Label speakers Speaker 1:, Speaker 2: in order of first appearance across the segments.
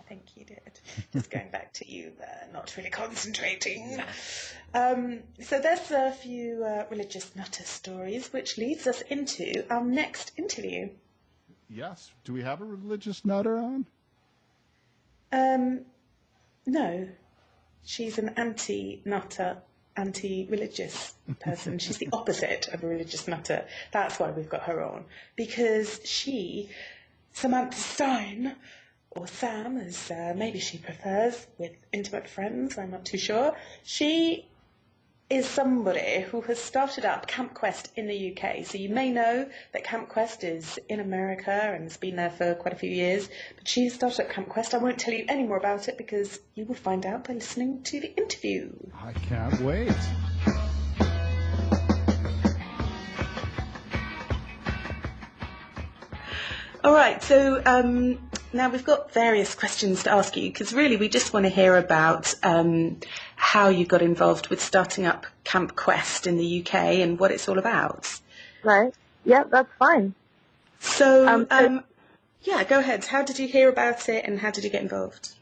Speaker 1: think you did. Just going back to you not really concentrating. So there's a few religious nutter stories, which leads us into our next interview.
Speaker 2: Yes. Do we have a religious nutter on?
Speaker 1: No. She's an anti-nutter, anti-religious person. She's the opposite of a religious nutter. That's why we've got her on. Because she, Samantha Stein, or Sam, as maybe she prefers, with intimate friends, I'm not too sure, she is somebody who has started up Camp Quest in the UK. So you may know that Camp Quest is in America and has been there for quite a few years. But she started up Camp Quest. I won't tell you any more about it because you will find out by listening to the interview.
Speaker 2: I can't wait.
Speaker 1: All right, so now we've got various questions to ask you because really we just want to hear about how you got involved with starting up Camp Quest in the UK and what it's all about.
Speaker 3: Right. Yeah, that's fine.
Speaker 1: So, yeah, go ahead. How did you hear about it and how did you get involved?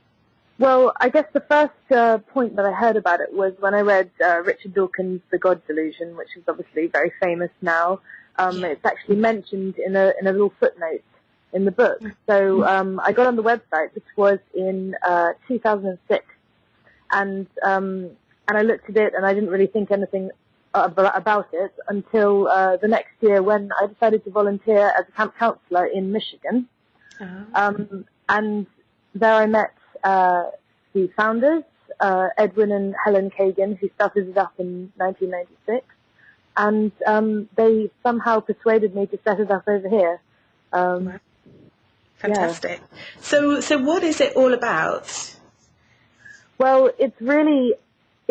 Speaker 3: Well, I guess the first point that I heard about it was when I read Richard Dawkins' The God Delusion, which is obviously very famous now. It's actually mentioned in a little footnote in the book. So I got on the website, which was in 2006, and I looked at it and I didn't really think anything about it until the next year when I decided to volunteer as a camp counselor in Michigan. And there I met the founders, Edwin and Helen Kagan, who started it up in 1996, and they somehow persuaded me to set it up over here.
Speaker 1: Fantastic. Yeah. So what is it all about?
Speaker 3: Well, it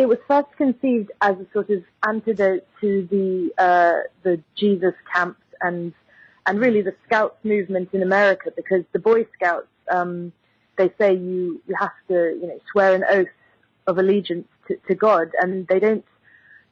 Speaker 3: was first conceived as a sort of antidote to the Jesus camps and really the Scouts movement in America, because the Boy Scouts, they say you have to swear an oath of allegiance to God, and they don't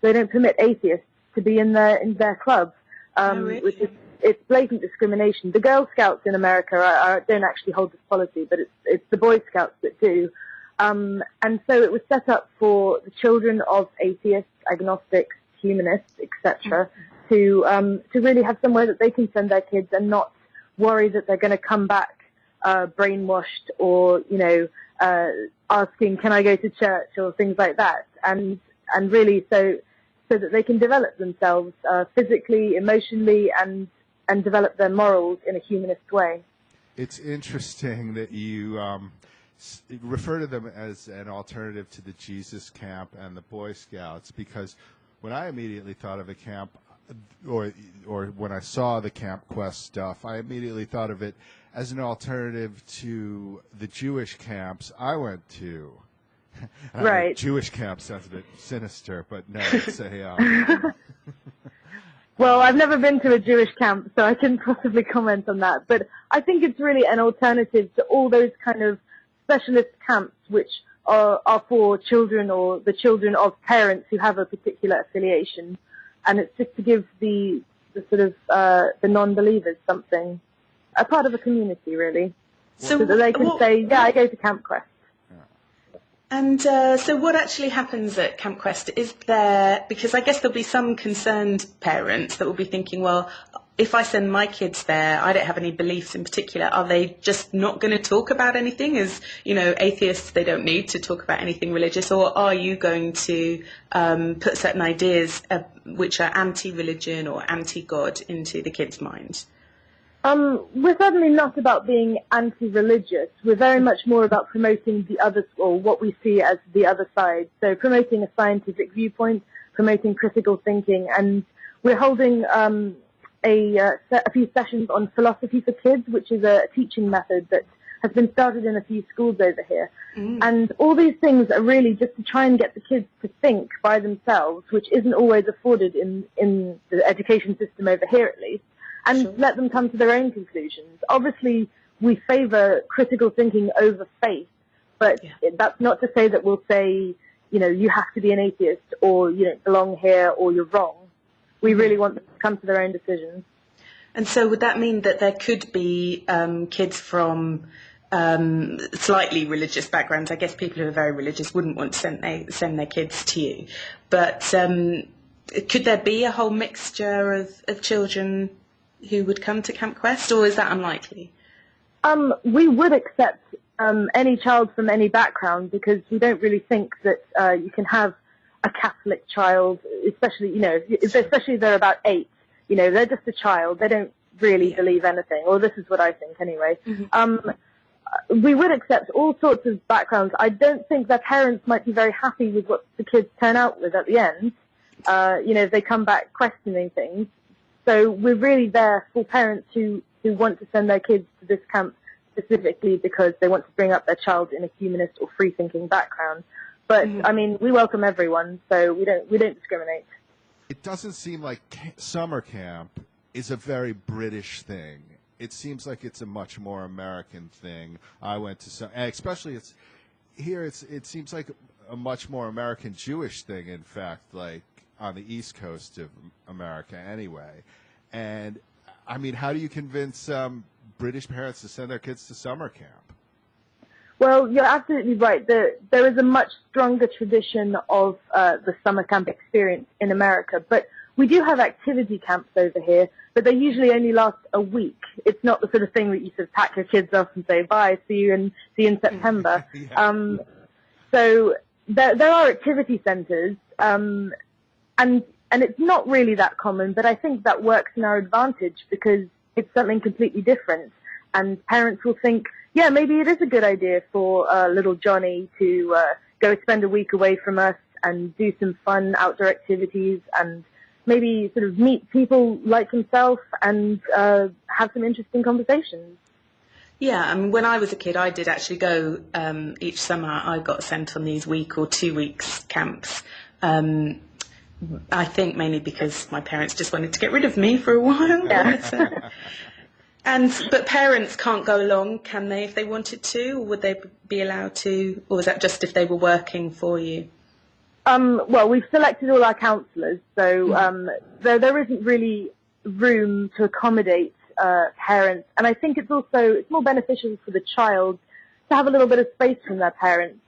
Speaker 3: permit atheists to be in their club, which is it's blatant discrimination. The Girl Scouts in America don't actually hold this policy, but it's the Boy Scouts that do. And so it was set up for the children of atheists, agnostics, humanists, etc., to really have somewhere that they can send their kids and not worry that they're going to come back brainwashed or asking, can I go to church, or things like that, and really so that they can develop themselves physically, emotionally, and develop their morals in a humanist way.
Speaker 2: It's interesting that you refer to them as an alternative to the Jesus Camp and the Boy Scouts, because when I immediately thought of a camp, or when I saw the Camp Quest stuff, I immediately thought of it as an alternative to the Jewish camps I went to.
Speaker 3: Right.
Speaker 2: Jewish camp sounds a bit sinister, but no, it's a...
Speaker 3: Well, I've never been to a Jewish camp, so I can possibly comment on that. But I think it's really an alternative to all those kind of specialist camps which are for children or the children of parents who have a particular affiliation. And it's just to give the sort of the non-believers something, a part of a community, really, so that they can say, yeah, I go to Camp Quest.
Speaker 1: And so what actually happens at Camp Quest? Is there, because I guess there'll be some concerned parents that will be thinking, well, if I send my kids there, I don't have any beliefs in particular. Are they just not going to talk about anything? As, atheists, they don't need to talk about anything religious. Or are you going to put certain ideas which are anti-religion or anti-God into the kids' mind?
Speaker 3: We're certainly not about being anti-religious. We're very much more about promoting the other, or what we see as the other side. So promoting a scientific viewpoint, promoting critical thinking, and we're holding a few sessions on philosophy for kids, which is a teaching method that has been started in a few schools over here. And all these things are really just to try and get the kids to think by themselves, which isn't always afforded in the education system over here, at least. And let them come to their own conclusions. Obviously, we favor critical thinking over faith, but that's not to say that we'll say, you have to be an atheist, or you don't belong here, or you're wrong. We really want them to come to their own decisions.
Speaker 1: And so would that mean that there could be kids from slightly religious backgrounds. I guess people who are very religious wouldn't want to send their kids to you. But could there be a whole mixture of children who would come to Camp Quest, or is that unlikely?
Speaker 3: We would accept any child from any background, because we don't really think that you can have a Catholic child, especially if they're about 8. They're just a child. They don't really believe anything, or this is what I think anyway. Mm-hmm. We would accept all sorts of backgrounds. I don't think their parents might be very happy with what the kids turn out with at the end, if they come back questioning things. So we're really there for parents who want to send their kids to this camp specifically because they want to bring up their child in a humanist or free-thinking background. But, I mean, we welcome everyone, so we don't discriminate.
Speaker 2: It doesn't seem like summer camp is a very British thing. It seems like it's a much more American thing. I went to especially it seems like a much more American Jewish thing, in fact, like on the East Coast of America anyway. And, I mean, how do you convince British parents to send their kids to summer camp?
Speaker 3: Well, you're absolutely right. There is a much stronger tradition of the summer camp experience in America, but we do have activity camps over here, but they usually only last a week. It's not the sort of thing that you sort of pack your kids off and say, bye, see you in September. Yeah. So there are activity centers, and it's not really that common, but I think that works in our advantage because it's something completely different. And parents will think, yeah, maybe it is a good idea for little Johnny to go spend a week away from us and do some fun outdoor activities and maybe sort of meet people like himself and have some interesting conversations.
Speaker 1: Yeah, I mean, when I was a kid, I did actually go each summer. I got sent on these week or 2 weeks camps. I think mainly because my parents just wanted to get rid of me for a while. Yeah. But parents can't go along, can they, if they wanted to, or would they be allowed to, or was that just if they were working for you?
Speaker 3: Well, we've selected all our counsellors, so there isn't really room to accommodate parents, and I think it's more beneficial for the child to have a little bit of space from their parents,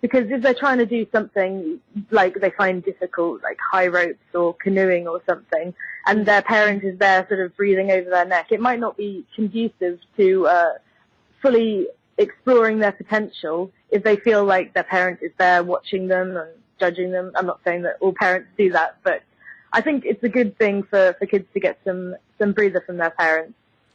Speaker 3: because if they're trying to do something like they find difficult, like high ropes or canoeing or something, and their parent is there sort of breathing over their neck, it might not be conducive to fully exploring their potential if they feel like their parent is there watching them and judging them. I'm not saying that all parents do that, but I think it's a good thing for kids to get some breather from their parents.